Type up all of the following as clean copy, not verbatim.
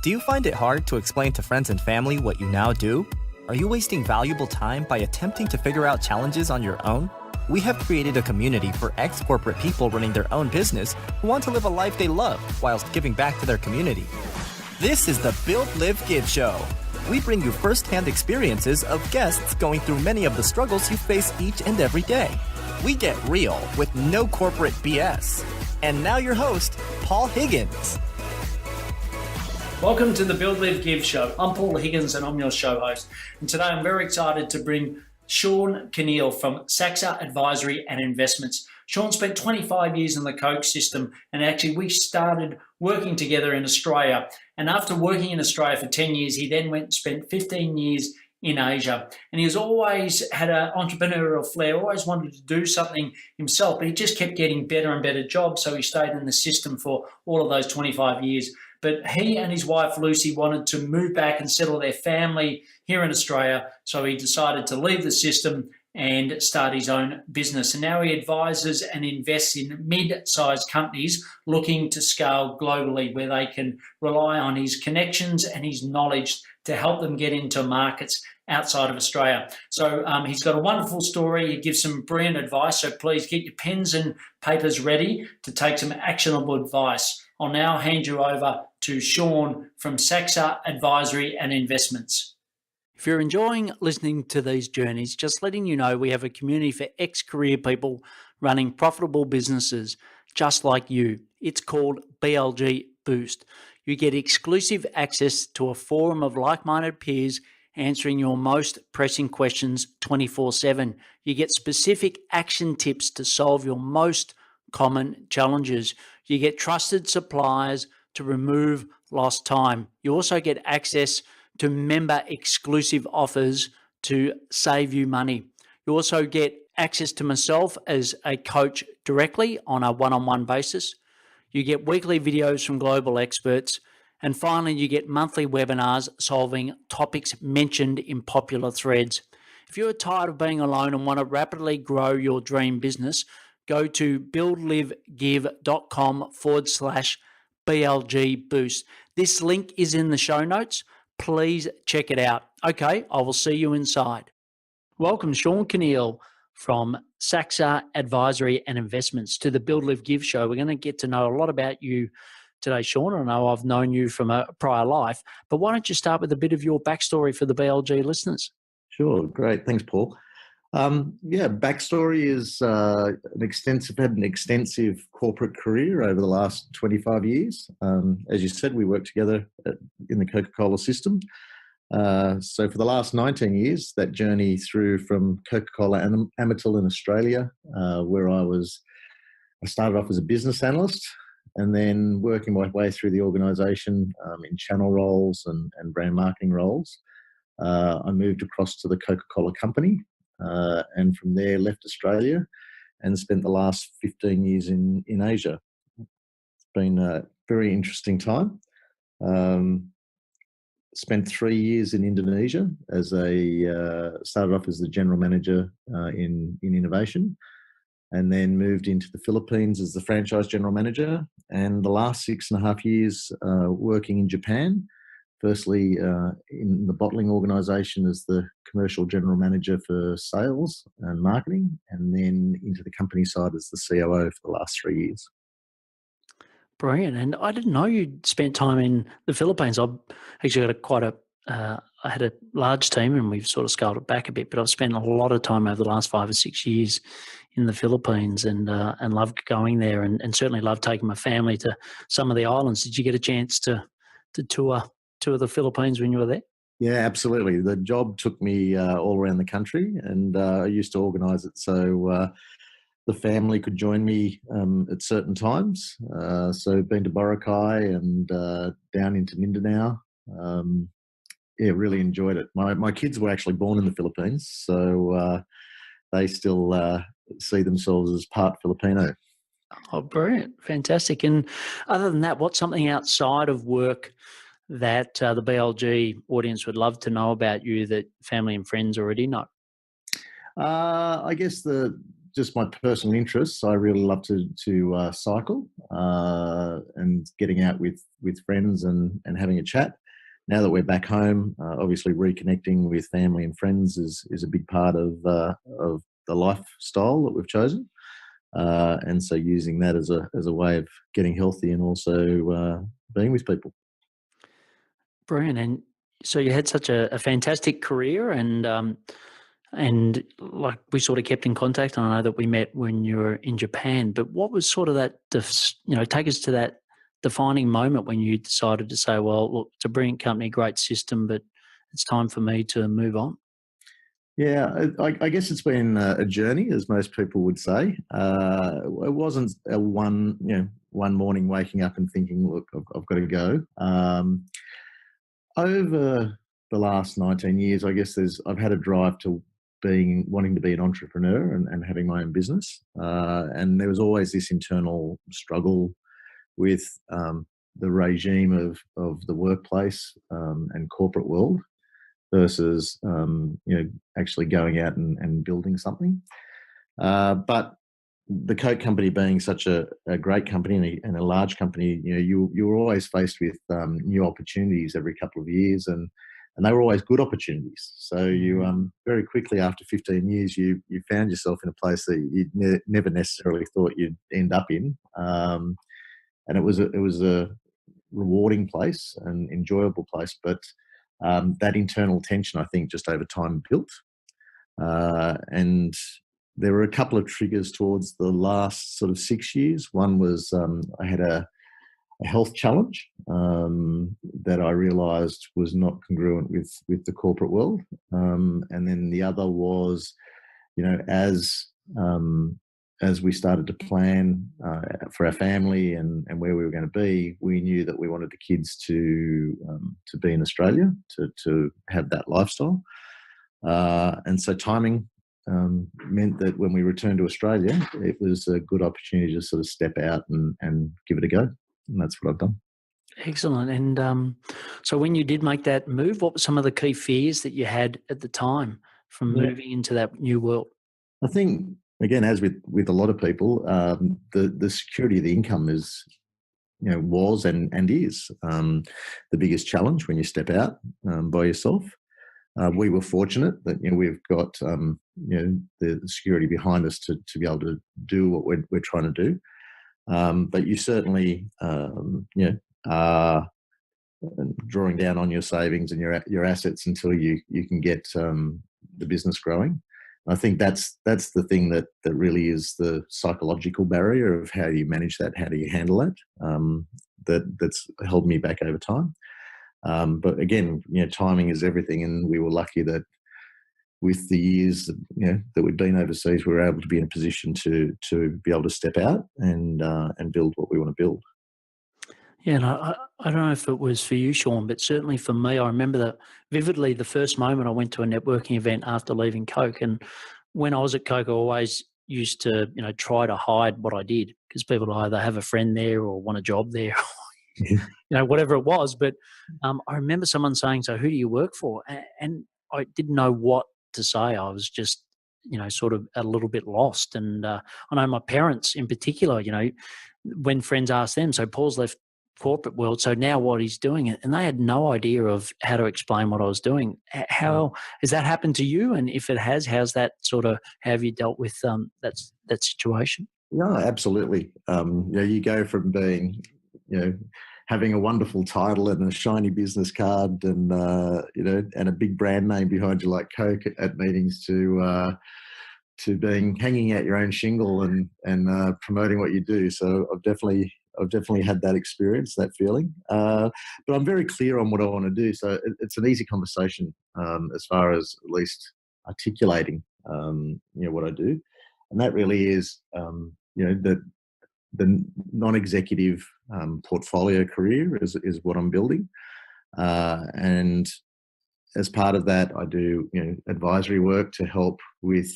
Do you find it hard to explain to friends and family what you now do? Are you wasting valuable time by attempting to figure out challenges on your own? We have created a community for ex-corporate people running their own business who want to live a life they love whilst giving back to their community. This is the Build, Live, Give show. We bring you first-hand experiences of guests going through many of the struggles you face each and every day. We get real with no corporate BS. And now your host, Paul Higgins. Welcome to the Build, Live, Give show. I'm Paul Higgins and I'm your show host. And today I'm very excited to bring Sean Cunial from Saxa Advisory and Investments. Sean spent 25 years in the Coke system, and actually we started working together in Australia. And after working in Australia for 10 years, he then went and spent 15 years in Asia. And he's always had an entrepreneurial flair, always wanted to do something himself, but he just kept getting better and better jobs. So he stayed in the system for all of those 25 years. But he and his wife, Lucy, wanted to move back and settle their family here in Australia. So he decided to leave the system and start his own business. And now he advises and invests in mid-sized companies looking to scale globally, where they can rely on his connections and his knowledge to help them get into markets outside of Australia. So he's got a wonderful story. He gives some brilliant advice. So please get your pens and papers ready to take some actionable advice. I'll now hand you over to Sean from Saxa Advisory and Investments. If you're enjoying listening to these journeys, just letting you know we have a community for ex-career people running profitable businesses just like you. It's called BLG Boost. You get exclusive access to a forum of like-minded peers answering your most pressing questions 24/7. You get specific action tips to solve your most common challenges. You get trusted suppliers to remove lost time. You also get access to member exclusive offers to save you money. You also get access to myself as a coach directly on a one-on-one basis. You get weekly videos from global experts. And finally, you get monthly webinars solving topics mentioned in popular threads. If you're tired of being alone and want to rapidly grow your dream business, go to buildlivegive.com/BLG Boost. This link is in the show notes. Please check it out. Okay, I will see you inside. Welcome, Sean Cunial from Saxa Advisory and Investments to the Build, Live, Give show. We're going to get to know a lot about you today, Sean. I know I've known you from a prior life, but why don't you start with a bit of your backstory for the BLG listeners? Sure, great. Thanks, Paul. Backstory is had an extensive corporate career over the last 25 years. As you said, we worked together in the Coca-Cola system. So for the last 19 years, that journey through from Coca-Cola and Amatil in Australia, where I started off as a business analyst and then working my way through the organisation in channel roles and brand marketing roles. I moved across to the Coca-Cola company. And from there left Australia and spent the last 15 years in Asia. It's been a very interesting time. Spent 3 years in Indonesia started off as the general manager in innovation, and then moved into the Philippines as the franchise general manager, and the last 6.5 years working in Japan. Firstly, in the bottling organisation as the commercial general manager for sales and marketing, and then into the company side as the COO for the last 3 years. Brilliant. And I didn't know you'd spent time in the Philippines. I've actually got I had a large team and we've sort of scaled it back a bit, but I've spent a lot of time over the last 5 or 6 years in the Philippines and loved going there and certainly loved taking my family to some of the islands. Did you get a chance to tour the Philippines when you were there? Yeah, absolutely. The job took me all around the country, and I used to organise it so the family could join me at certain times. So been to Boracay and down into Mindanao. Really enjoyed it. My kids were actually born in the Philippines, so they still see themselves as part Filipino. Oh, brilliant. Fantastic. And other than that, what's something outside of work that the BLG audience would love to know about you that family and friends already know? I guess the just my personal interests, I really love to cycle and getting out with friends and having a chat. Now that we're back home, obviously reconnecting with family and friends is a big part of the lifestyle that we've chosen. And so using that as a way of getting healthy and also being with people. Brilliant. And so you had such a fantastic career, and like we sort of kept in contact. And I know that we met when you were in Japan. But what was sort of that? Take us to that defining moment when you decided to say, "Well, look, it's a brilliant company, great system, but it's time for me to move on." Yeah, I guess it's been a journey, as most people would say. It wasn't one morning waking up and thinking, "Look, I've got to go." Over the last 19 years, I guess I've had a drive to wanting to be an entrepreneur and having my own business. And there was always this internal struggle with the regime of the workplace and corporate world versus actually going out and building something. But the Coke company being such a great company and a large company, you were always faced with new opportunities every couple of years, and they were always good opportunities. So you very quickly, after 15 years, you found yourself in a place that you never necessarily thought you'd end up in, and it was a rewarding place, an enjoyable place, but that internal tension, I think, just over time built, and there were a couple of triggers towards the last sort of 6 years. One was I had a health challenge that I realised was not congruent with the corporate world, and then the other was, as we started to plan for our family and where we were going to be, we knew that we wanted the kids to be in Australia to have that lifestyle, and so timing meant that when we returned to Australia, it was a good opportunity to sort of step out and give it a go. And that's what I've done. Excellent. And so when you did make that move, what were some of the key fears that you had at the time from moving into that new world? I think, again, as with a lot of people, the security of the income was and is the biggest challenge when you step out by yourself. We were fortunate that we've got the security behind us to be able to do what we're trying to do. But you certainly are drawing down on your savings and your assets until you can get the business growing. I think that's the thing that really is the psychological barrier of how do you manage that, how do you handle that, that's held me back over time. But again, timing is everything, and we were lucky that with the years that we'd been overseas, we were able to be in a position to be able to step out and build what we want to build. Yeah, and I don't know if it was for you, Sean, but certainly for me, I remember that vividly the first moment I went to a networking event after leaving Coke. And when I was at Coke, I always used to, try to hide what I did because people either have a friend there or want a job there, whatever it was. But I remember someone saying, "So who do you work for?" And I didn't know what to say. I was just, sort of a little bit lost. And I know my parents in particular, when friends asked them, "So Paul's left corporate world, so now what he's doing," and they had no idea of how to explain what I was doing. How has that happened to you? And if it has, how have you dealt with that situation? Yeah, absolutely. You go from being, having a wonderful title and a shiny business card and and a big brand name behind you like Coke at meetings to being hanging out your own shingle and promoting what you do. So I've definitely had that experience, that feeling. But I'm very clear on what I want to do. So it's an easy conversation as far as at least articulating, what I do. And that really is, the non-executive portfolio career is what I'm building. And as part of that, I do, advisory work to help with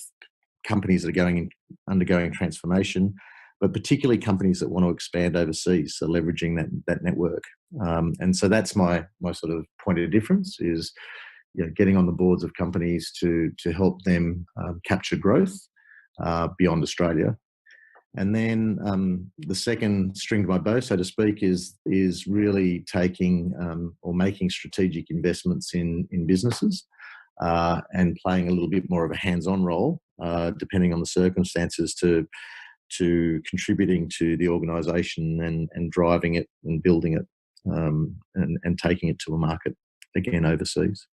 companies that are undergoing transformation, but particularly companies that want to expand overseas, so leveraging that network. And so that's my sort of point of difference is, getting on the boards of companies to help them capture growth, beyond Australia. And then the second string to my bow, so to speak, is really taking or making strategic investments in businesses and playing a little bit more of a hands-on role, depending on the circumstances, to contributing to the organisation and driving it and building it and taking it to a market, again, overseas.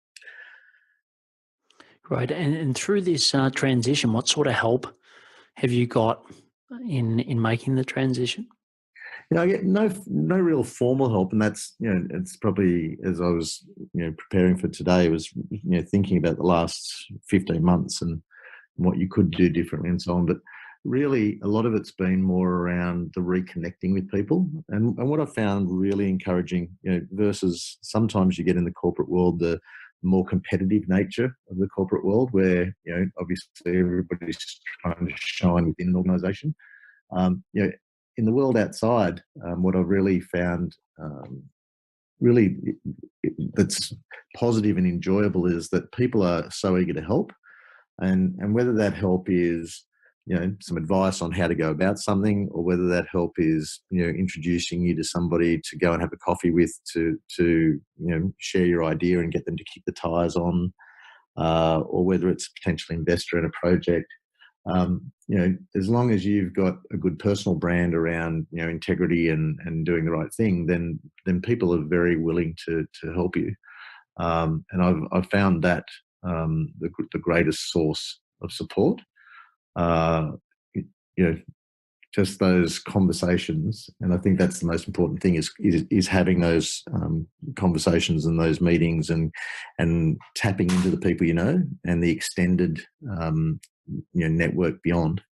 Great. And through this transition, what sort of help have you got in making the transition? I get no real formal help, and that's it's probably, as I was preparing for today, was thinking about the last 15 months and what you could do differently and so on. But really, a lot of it's been more around the reconnecting with people, and what I found really encouraging, versus sometimes you get in the corporate world the more competitive nature of the corporate world, where obviously everybody's trying to shine within an organisation. In the world outside, what I've really found really that's positive and enjoyable is that people are so eager to help, and whether that help is some advice on how to go about something, or whether that help is introducing you to somebody to go and have a coffee with to share your idea and get them to kick the tires on, or whether it's a potential investor in a project. As long as you've got a good personal brand around integrity and doing the right thing, then people are very willing to help you. And I've found that the greatest source of support. Just those conversations, and I think that's the most important thing is having those conversations and those meetings and tapping into the people and the extended network beyond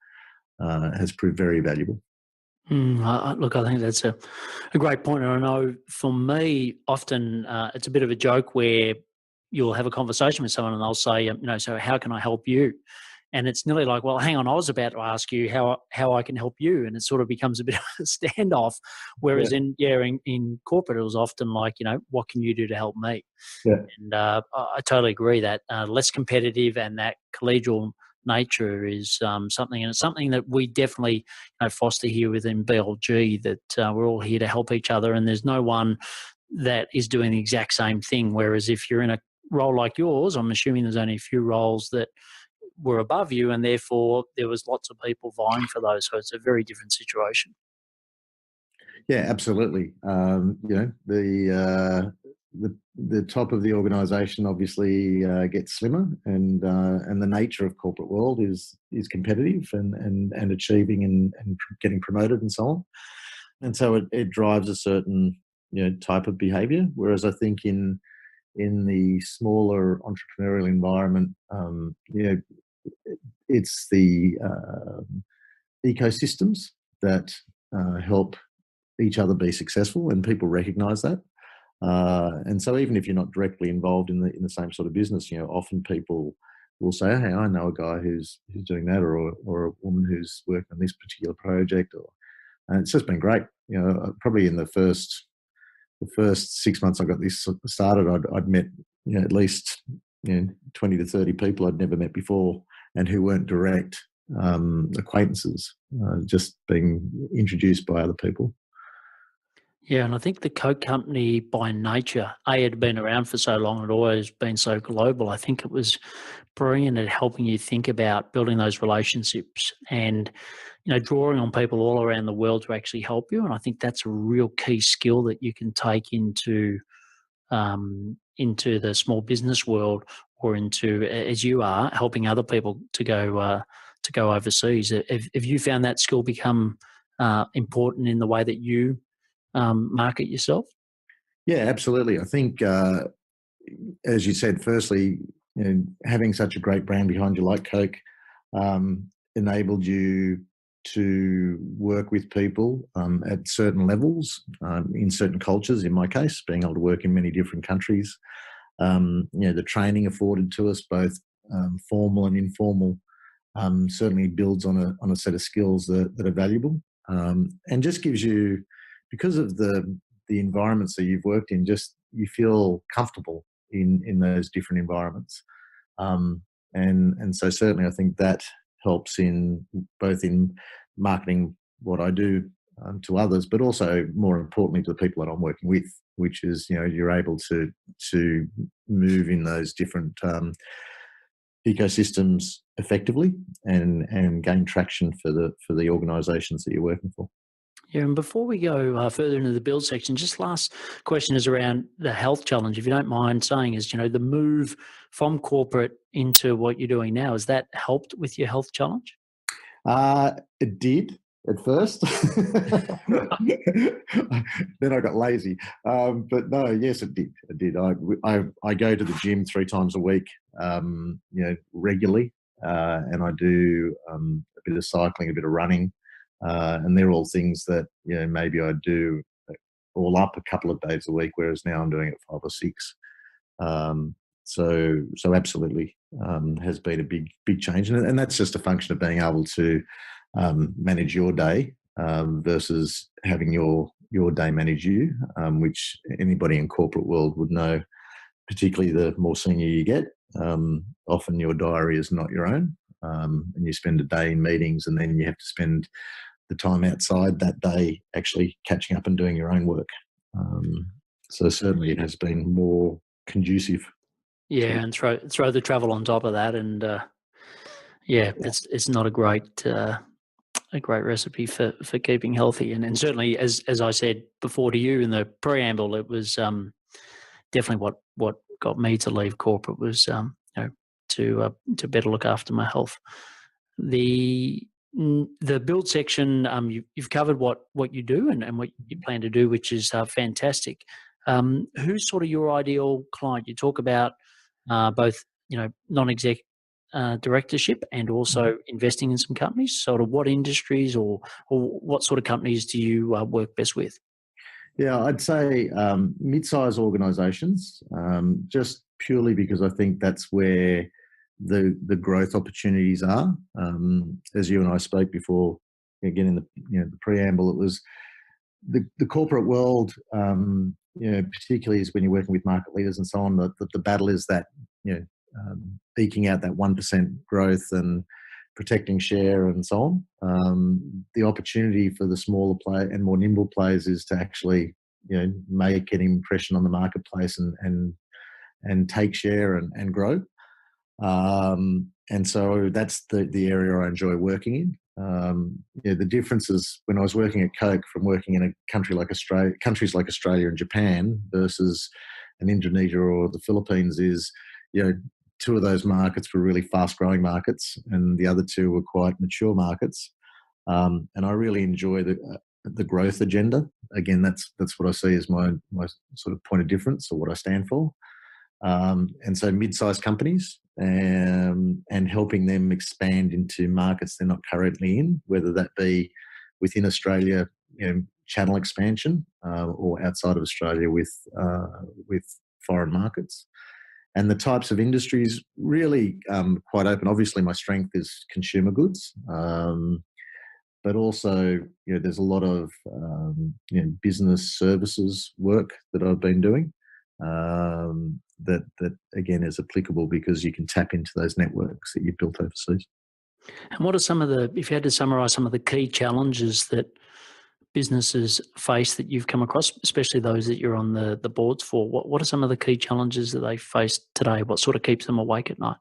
has proved very valuable. Look, I think that's a great point. And I know for me, often it's a bit of a joke where you'll have a conversation with someone and they'll say, so how can I help you? And it's nearly like, well, hang on, I was about to ask you how I can help you. And it sort of becomes a bit of a standoff. Whereas in corporate, it was often like, what can you do to help me? Yeah. And I totally agree that less competitive and that collegial nature is something, and it's something that we definitely foster here within BLG, that we're all here to help each other, and there's no one that is doing the exact same thing. Whereas if you're in a role like yours, I'm assuming there's only a few roles that were above you, and therefore there was lots of people vying for those. So it's a very different situation. Yeah, absolutely. The top of the organisation obviously gets slimmer, and the nature of corporate world is competitive and achieving and getting promoted and so on. And so it drives a certain type of behaviour. Whereas I think in the smaller entrepreneurial environment, it's the ecosystems that help each other be successful, and people recognise that. And so even if you're not directly involved in the same sort of business, often people will say, "Hey, I know a guy who's doing that, or a woman who's working on this particular project," and it's just been great. Probably in the first 6 months I got this started, I'd met at least 20 to 30 people I'd never met before, and who weren't direct acquaintances, just being introduced by other people. Yeah, and I think the Coke company by nature, had been around for so long, it always been so global. I think it was brilliant at helping you think about building those relationships and drawing on people all around the world to actually help you. And I think that's a real key skill that you can take into the small business world, or into, as you are, helping other people to go overseas. Have you found that skill become important in the way that you market yourself? Yeah, absolutely. I think, as you said, firstly, having such a great brand behind you like Coke enabled you to work with people at certain levels, in certain cultures. In my case, being able to work in many different countries, the training afforded to us, both formal and informal, certainly builds on a set of skills that are valuable, and just gives you, because of the environments that you've worked in, just you feel comfortable in those different environments, and so certainly I think that helps in both in marketing what I do to others, but also more importantly to the people that I'm working with, which is, you're able to move in those different ecosystems effectively and gain traction for the organisations that you're working for. Yeah, and before we go further into the build section, just last question is around the health challenge. If you don't mind saying, is the move from corporate into what you're doing now, has that helped with your health challenge? It did at first. Then I got lazy. But no, yes, it did. It did. I go to the gym 3 times a week, regularly, and I do a bit of cycling, a bit of running, and they're all things that maybe I do all up a couple of days a week, whereas now I'm doing it 5 or 6. So absolutely has been a big change, and that's just a function of being able to manage your day versus having your day manage you, which anybody in corporate world would know. Particularly the more senior you get, often your diary is not your own, and you spend a day in meetings, and then you have to spend the time outside that day actually catching up and doing your own work. So certainly it has been more conducive. Yeah, and throw the travel on top of that, and it's not a great recipe for keeping healthy. And certainly, as I said before to you in the preamble, it was definitely what got me to leave corporate was to better look after my health. The build section, you've covered what you do and what you plan to do, which is fantastic. Who's sort of your ideal client? You talk about both non-exec directorship and also investing in some companies. Sort of what industries or what sort of companies do you work best with? Yeah, I'd say mid-size organisations, just purely because I think that's where the growth opportunities are. As you and I spoke before, again in the preamble, it was the corporate world. Particularly is when you're working with market leaders and so on. The battle is that eking out that 1% growth and protecting share and so on. The opportunity for the smaller play and more nimble players is to actually make an impression on the marketplace and take share and grow. And so that's the area I enjoy working in. The differences when I was working at Coke from working in countries like Australia and Japan versus an Indonesia or the Philippines is, 2 of those markets were really fast-growing markets, and the other 2 were quite mature markets. And I really enjoy the growth agenda. Again, that's what I see as my sort of point of difference or what I stand for. And so mid-sized companies and helping them expand into markets they're not currently in, whether that be within Australia, channel expansion, or outside of Australia with foreign markets. And the types of industries really quite open. Obviously, my strength is consumer goods, but also there's a lot of business services work that I've been doing. That again is applicable because you can tap into those networks that you've built overseas. And what are if you had to summarise some of the key challenges that businesses face that you've come across, especially those that you're on the boards for, what are some of the key challenges that they face today? What sort of keeps them awake at night?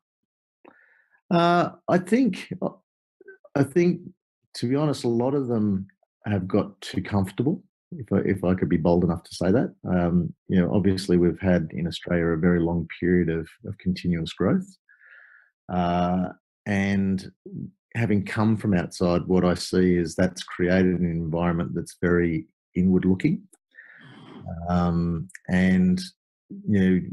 I think, to be honest, a lot of them have got too comfortable. If I could be bold enough to say that, obviously we've had in Australia a very long period of continuous growth, and having come from outside, what I see is that's created an environment that's very inward-looking, and the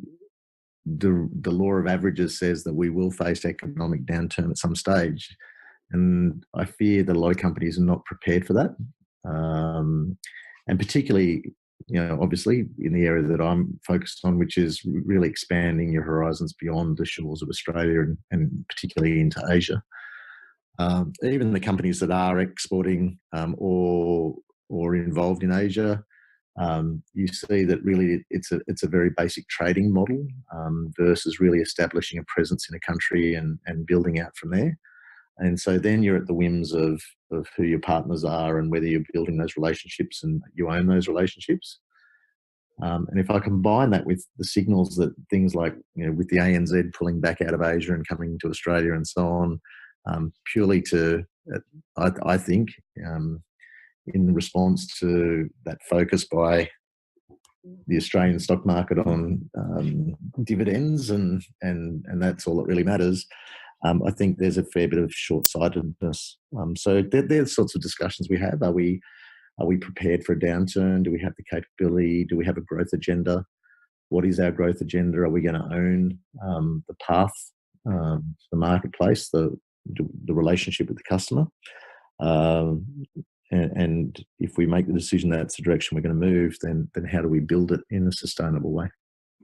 law of averages says that we will face economic downturn at some stage, and I fear that a lot of companies are not prepared for that. And particularly, obviously in the area that I'm focused on, which is really expanding your horizons beyond the shores of Australia and particularly into Asia. Even the companies that are exporting or involved in Asia, you see that really it's a very basic trading model versus really establishing a presence in a country and building out from there. And so then you're at the whims of who your partners are and whether you're building those relationships and you own those relationships. And if I combine that with the signals that things like, with the ANZ pulling back out of Asia and coming to Australia and so on, purely to, I think, in response to that focus by the Australian stock market on dividends and that's all that really matters, I think there's a fair bit of short-sightedness. So they're the sorts of discussions we have. Are we prepared for a downturn? Do we have the capability? Do we have a growth agenda? What is our growth agenda? Are we going to own the path, the marketplace, the relationship with the customer? And if we make the decision that's the direction we're going to move, then how do we build it in a sustainable way?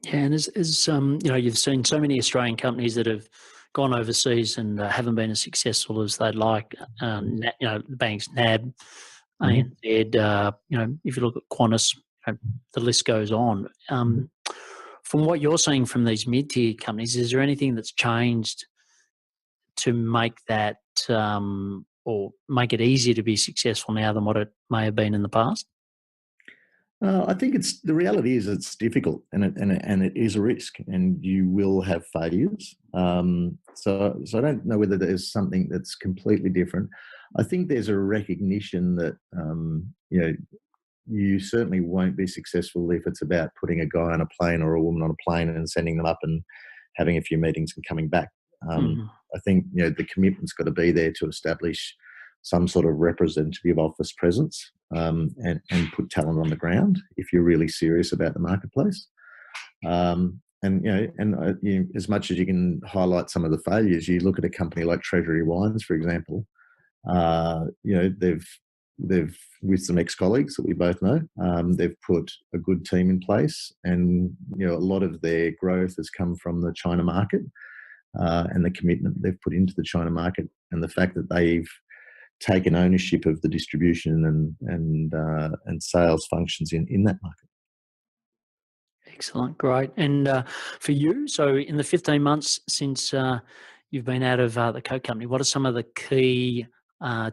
Yeah, and as you've seen so many Australian companies that have gone overseas and haven't been as successful as they'd like. The banks, NAB, ANZ, if you look at Qantas, the list goes on. From what you're seeing from these mid-tier companies, is there anything that's changed to make that or make it easier to be successful now than what it may have been in the past? I think the reality is it's difficult and it is a risk, and you will have failures. So I don't know whether there's something that's completely different. I think there's a recognition that you certainly won't be successful if it's about putting a guy on a plane or a woman on a plane and sending them up and having a few meetings and coming back. I think the commitment's got to be there to establish some sort of representative office presence and put talent on the ground if you're really serious about the marketplace. As much as you can highlight some of the failures, you look at a company like Treasury Wines, for example. They've with some ex-colleagues that we both know, they've put a good team in place, and a lot of their growth has come from the China market and the commitment they've put into the China market, and the fact that they've taken ownership of the distribution and sales functions in that market. Excellent, great. And for you, so in the 15 months since you've been out of the Coke company, what are some of the key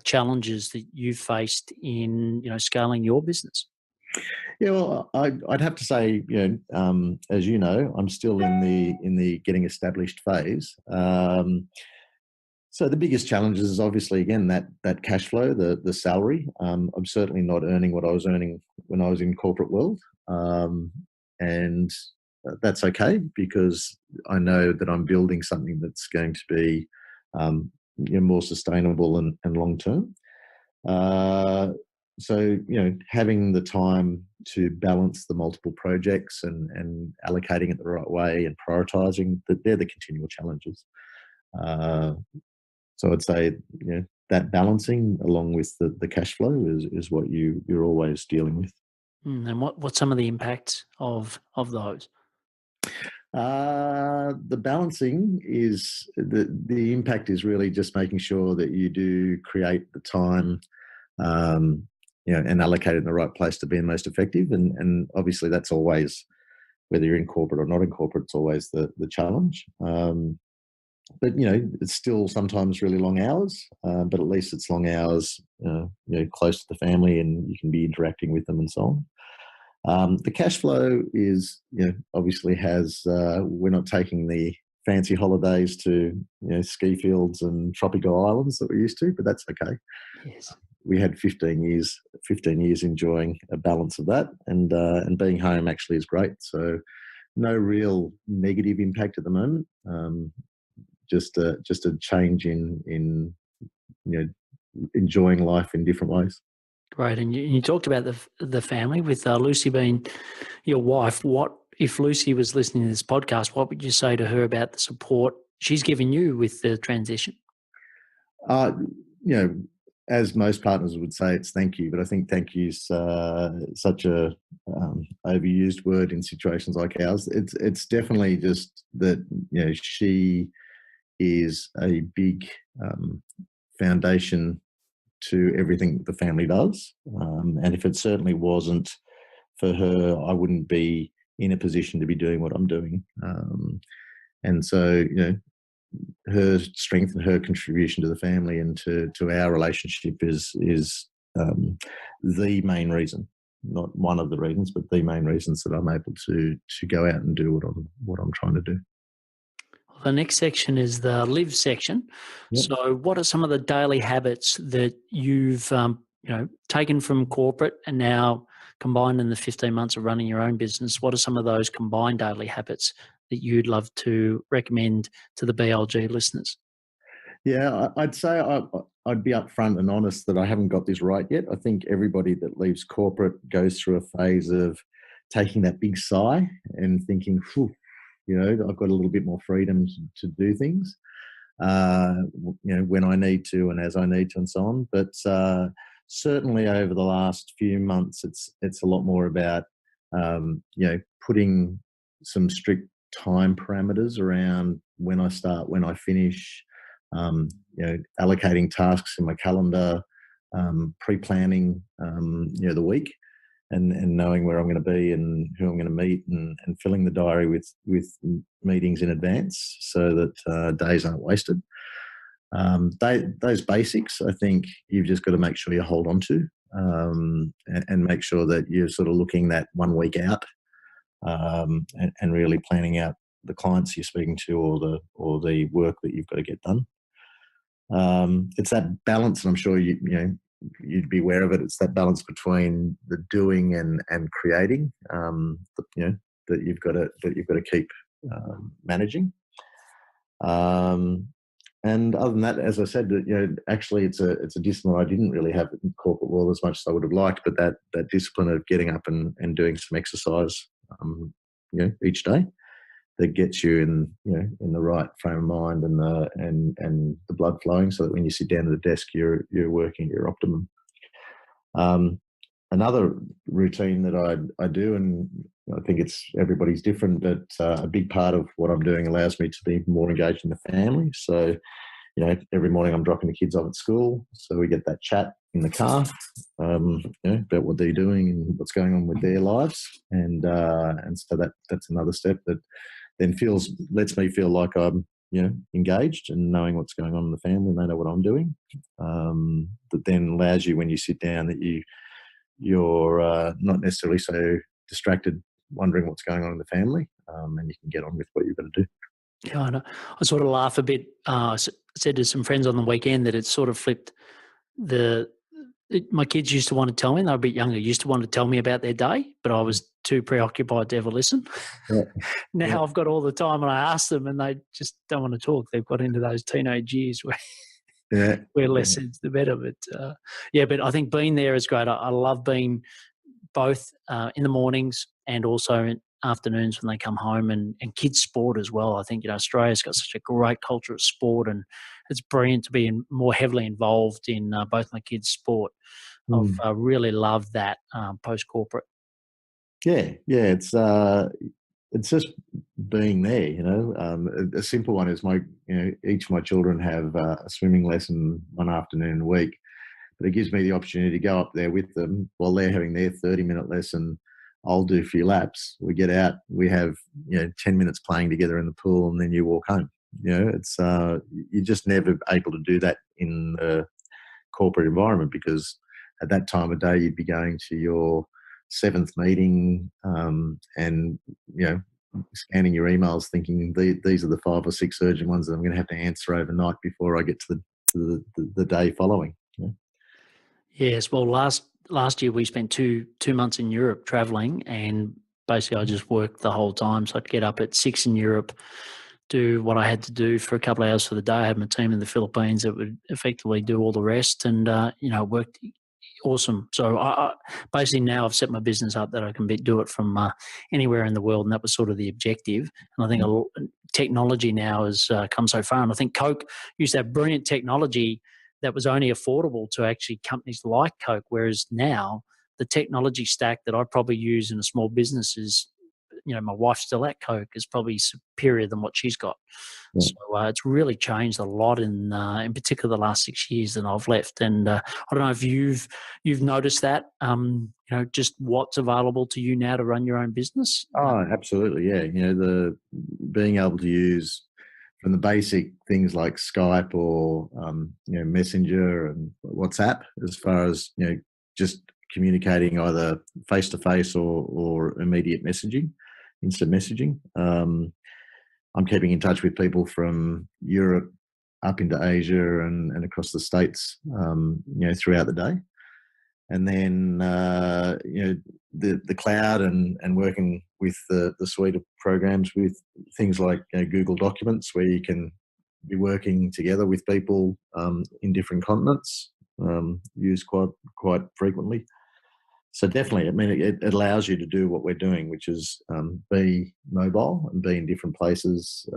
challenges that you've faced in scaling your business? Yeah, well, I'd have to say, as you know, I'm still in the getting established phase. So the biggest challenge is obviously, again, that cash flow, the salary. I'm certainly not earning what I was earning when I was in corporate world, and that's okay, because I know that I'm building something that's going to be more sustainable and long term. So having the time to balance the multiple projects and allocating it the right way and prioritising, they're the continual challenges. So I'd say that balancing along with the cash flow is what you're always dealing with. And what's some of the impacts of those? The balancing is the impact is really just making sure that you do create the time, and allocate it in the right place to be most effective. And obviously that's always, whether you're in corporate or not in corporate, it's always the challenge. But it's still sometimes really long hours, but at least it's long hours, close to the family, and you can be interacting with them and so on. The cash flow is, obviously we're not taking the fancy holidays to, ski fields and tropical islands that we're used to, but that's okay. Yes. We had 15 years enjoying a balance of that, and being home actually is great. So no real negative impact at the moment. Just a change in enjoying life in different ways. Great. And you talked about the family with Lucy being your wife. What if Lucy was listening to this podcast? What would you say to her about the support she's given you with the transition? As most partners would say, it's thank you. But I think thank you's such a overused word in situations like ours. It's definitely just that she is a big foundation to everything the family does. And if it certainly wasn't for her, I wouldn't be in a position to be doing what I'm doing. And so, her strength and her contribution to the family and to our relationship is the main reason, not one of the reasons, but the main reasons that I'm able to go out and do what I'm trying to do. The next section is the live section. Yep. So what are some of the daily habits that you've taken from corporate and now combined in the 15 months of running your own business? What are some of those combined daily habits that you'd love to recommend to the BLG listeners? Yeah, I'd say I'd be upfront and honest that I haven't got this right yet. I think everybody that leaves corporate goes through a phase of taking that big sigh and thinking, phew, I've got a little bit more freedom to do things, when I need to and as I need to and so on. But certainly over the last few months, it's a lot more about, putting some strict time parameters around when I start, when I finish, allocating tasks in my calendar, pre-planning, the week. And knowing where I'm going to be and who I'm going to meet and filling the diary with meetings in advance so that days aren't wasted. Those basics, I think you've just got to make sure you hold on to and make sure that you're sort of looking that 1 week out and really planning out the clients you're speaking to or the work that you've got to get done. It's that balance, and I'm sure you'd be aware of it. It's that balance between the doing and creating that you've got to keep managing. And other than that, as I said, actually it's a discipline I didn't really have in corporate world as much as I would have liked, but that discipline of getting up and doing some exercise each day that gets you in the right frame of mind and the blood flowing, so that when you sit down at the desk, you're working at your optimum. Another routine that I do, and I think it's everybody's different, but a big part of what I'm doing allows me to be more engaged in the family. So, every morning I'm dropping the kids off at school, so we get that chat in the car, about what they're doing and what's going on with their lives, and so that's another step that then lets me feel like I'm engaged and knowing what's going on in the family, and they know what I'm doing. That then allows you, when you sit down, that you're not necessarily so distracted wondering what's going on in the family, and you can get on with what you've got to do. Yeah, I know. I sort of laugh a bit. I said to some friends on the weekend that it's sort of flipped. My kids used to want to tell me, and they were a bit younger, used to want to tell me about their day, but I was too preoccupied to ever listen. Yeah. Now I've got all the time, and I ask them, and they just don't want to talk. They've got into those teenage years where less said's the better. But but I think being there is great. I love being both in the mornings and also in afternoons when they come home, and kids sport as well. I think Australia's got such a great culture of sport, and it's brilliant to be more heavily involved in both my kids' sport. I've really loved that post corporate. Yeah, it's just being there. A simple one is each of my children have a swimming lesson one afternoon a week, but it gives me the opportunity to go up there with them while they're having their 30-minute lesson. I'll do a few laps. We get out. We have 10 minutes playing together in the pool, and then you walk home. It's you're just never able to do that in the corporate environment, because at that time of day you'd be going to your 7th meeting and scanning your emails, thinking these are the 5 or 6 urgent ones that I'm going to have to answer overnight before I get to the day following. Yes, well, last year we spent two months in Europe traveling, and basically I just worked the whole time. So I'd get up at 6 in Europe, do what I had to do for a couple of hours for the day. I had my team in the Philippines that would effectively do all the rest, and worked awesome. So I basically now I've set my business up that I can do it from anywhere in the world, and that was sort of the objective. And I think technology now has come so far, and I think Coke used to have brilliant technology that was only affordable to actually companies like Coke, whereas now the technology stack that I probably use in a small business is, my wife's still at Coke, is probably superior than what she's got. Yeah. So it's really changed a lot in particular the last 6 years that I've left. And I don't know if you've noticed that, just what's available to you now to run your own business. Oh, absolutely, yeah. The being able to use from the basic things like Skype or Messenger and WhatsApp, as far as just communicating either face to face or immediate messaging, instant messaging. I'm keeping in touch with people from Europe up into Asia and across the States, throughout the day. And then, the cloud and working with the suite of programs with things like Google Documents, where you can be working together with people in different continents, used quite frequently. So definitely, I mean, it allows you to do what we're doing, which is be mobile and be in different places,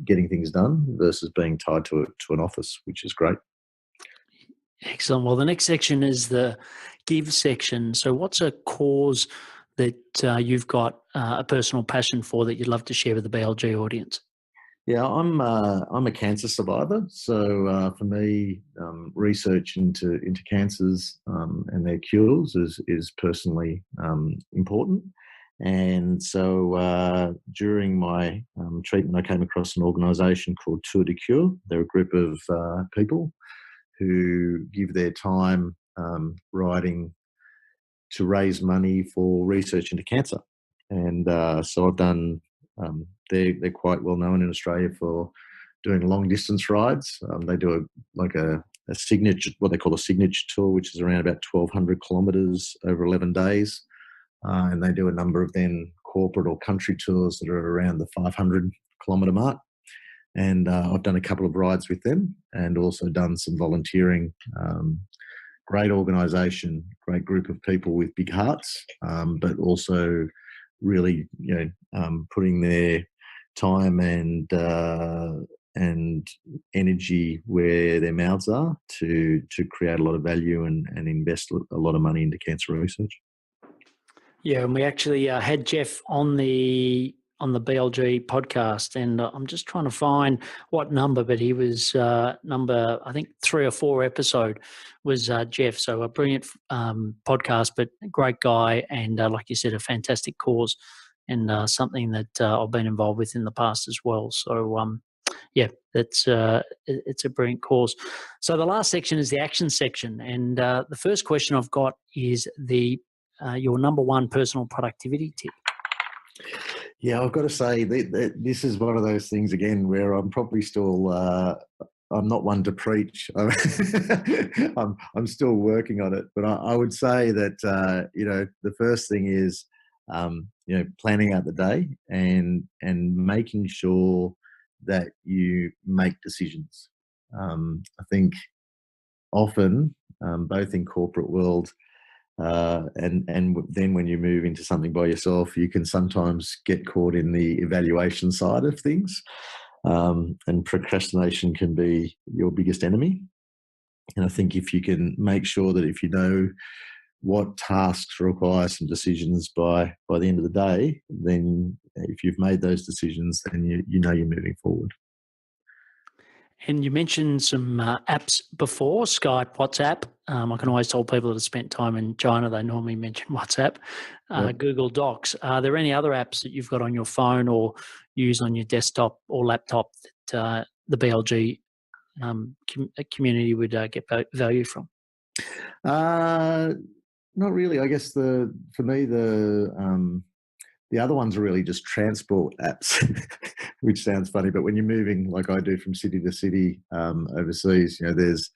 getting things done versus being tied to an office, which is great. Excellent. Well, the next section is the give section. So what's a cause that you've got a personal passion for that you'd love to share with the BLG audience? Yeah, I'm a cancer survivor. So for me, research into cancers and their cures is personally important. And so during my treatment, I came across an organisation called Tour de Cure. They're a group of people who give their time writing to raise money for research into cancer. And so I've done, they're quite well known in Australia for doing long distance rides. They do a signature, what they call a signature tour, which is around about 1,200 kilometres over 11 days. And they do a number of then corporate or country tours that are around the 500 kilometre mark. And I've done a couple of rides with them and also done some volunteering. Great organisation, great group of people with big hearts, but also really, putting their time and energy where their mouths are to create a lot of value and invest a lot of money into cancer research. Yeah, and we actually had Jeff on the BLG podcast, and I'm just trying to find what number, but he was number, I think 3 or 4 episode was Jeff. So a brilliant podcast, but a great guy, and like you said, a fantastic cause, and something that I've been involved with in the past as well. So yeah, it's a brilliant cause. So the last section is the action section, and the first question I've got is your number one personal productivity tip. Yeah, I've got to say that this is one of those things again where I'm probably still. I'm not one to preach. I'm still working on it, but I would say that the first thing is planning out the day and making sure that you make decisions. I think often, both in corporate world. And then when you move into something by yourself, you can sometimes get caught in the evaluation side of things, and procrastination can be your biggest enemy. And I think if you can make sure that if you know what tasks require some decisions by the end of the day, then if you've made those decisions, then you know you're moving forward. And you mentioned some apps before, Skype, WhatsApp. I can always tell people that have spent time in China, they normally mention WhatsApp, Yep. Google Docs. Are there any other apps that you've got on your phone or use on your desktop or laptop that the BLG community would get value from? Not really. I guess for me the other ones are really just transport apps, which sounds funny, but when you're moving like I do from city to city overseas, there's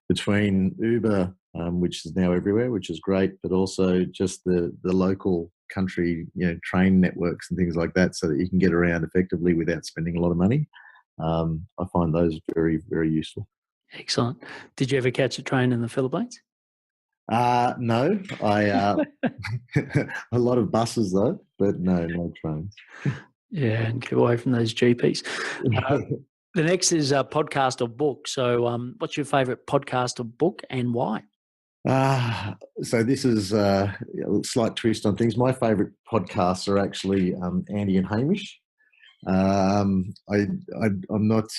between Uber, which is now everywhere, which is great, but also just the local country, train networks and things like that, so that you can get around effectively without spending a lot of money. I find those very, very useful. Excellent. Did you ever catch a train in the Philippines? No, a lot of buses though, but no trains. Yeah, and get away from those GPs. The next is a podcast or book. So what's your favourite podcast or book and why? So this is a slight twist on things. My favourite podcasts are actually Andy and Hamish. I'm not.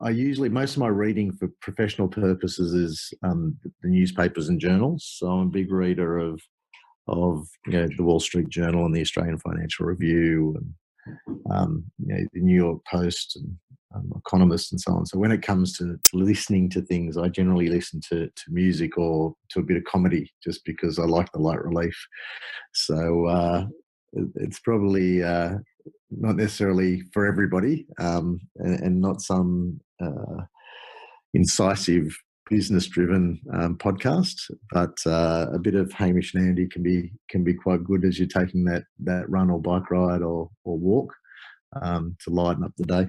I usually, most of my reading for professional purposes is the newspapers and journals. So I'm a big reader of the Wall Street Journal and the Australian Financial Review the New York Post and Economist and so on. So when it comes to listening to things, I generally listen to music or to a bit of comedy, just because I like the light relief. So it's probably not necessarily for everybody, and not some incisive business-driven podcast, but a bit of Hamish and Andy can be quite good as you're taking that run or bike ride or walk to lighten up the day.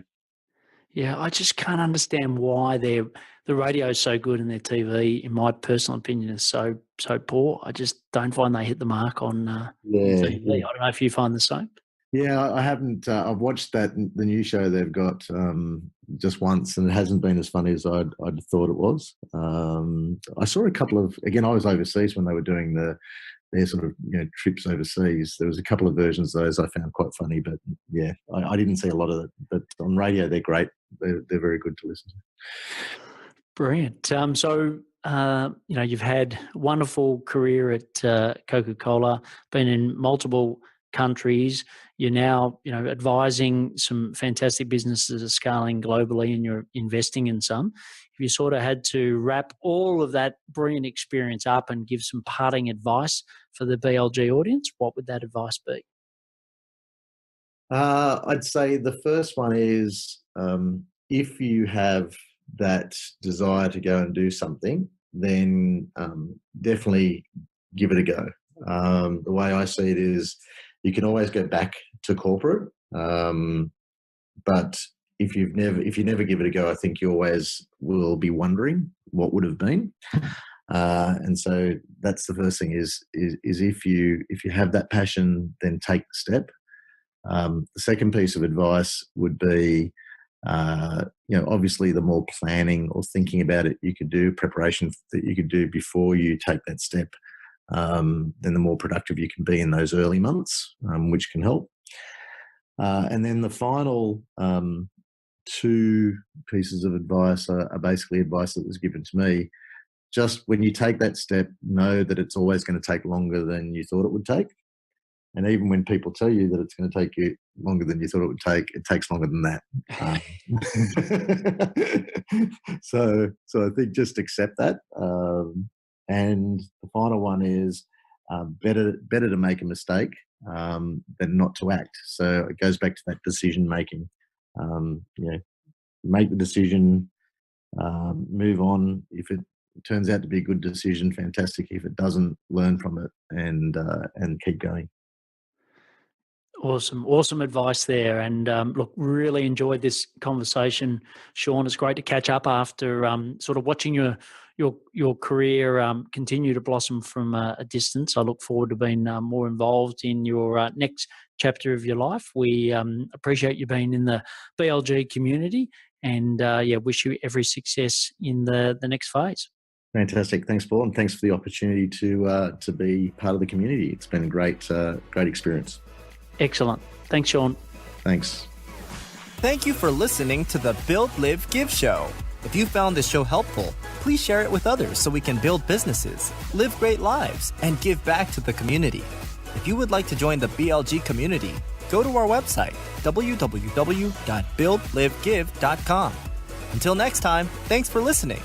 Yeah, I just can't understand why the radio is so good and their TV, in my personal opinion, is so poor. I just don't find they hit the mark on TV. Yeah. I don't know if you find the same. Yeah, I haven't. I've watched the new show they've got just once, and it hasn't been as funny as I'd thought it was. I saw a couple of. Again, I was overseas when they were doing their sort of trips overseas. There was a couple of versions of those I found quite funny, but yeah, I didn't see a lot of it. But on radio, they're great. They're very good to listen to. Brilliant. So you've had a wonderful career at Coca-Cola, been in multiple countries. You're now, advising some fantastic businesses that are scaling globally, and you're investing in some. If you sort of had to wrap all of that brilliant experience up and give some parting advice for the BLG audience, what would that advice be? I'd say the first one is if you have that desire to go and do something, then definitely give it a go. The way I see it is, you can always go back to corporate, but if you never give it a go, I think you always will be wondering what would have been. And so that's the first thing is if you have that passion, then take the step. The second piece of advice would be, obviously the more planning or thinking about it you could do, preparation that you could do before you take that step, then the more productive you can be in those early months, which can help. And then the final two pieces of advice are basically advice that was given to me. Just when you take that step, know that it's always going to take longer than you thought it would take. And even when people tell you that it's going to take you longer than you thought it would take, it takes longer than that. So I think just accept that. And the final one is better to make a mistake than not to act. So it goes back to that decision making. Make the decision, move on. If it turns out to be a good decision, fantastic. If it doesn't, learn from it and keep going. Awesome advice there. And look, really enjoyed this conversation, Sean. It's great to catch up after sort of watching your career continue to blossom from a distance. I look forward to being more involved in your next chapter of your life. We appreciate you being in the BLG community, and wish you every success in the next phase. Fantastic. Thanks, Paul, and thanks for the opportunity to be part of the community. It's been a great experience. Excellent. Thanks, Sean. Thanks. Thank you for listening to the Build, Live, Give show. If you found this show helpful, please share it with others so we can build businesses, live great lives, and give back to the community. If you would like to join the BLG community, go to our website, www.buildlivegive.com. Until next time, thanks for listening.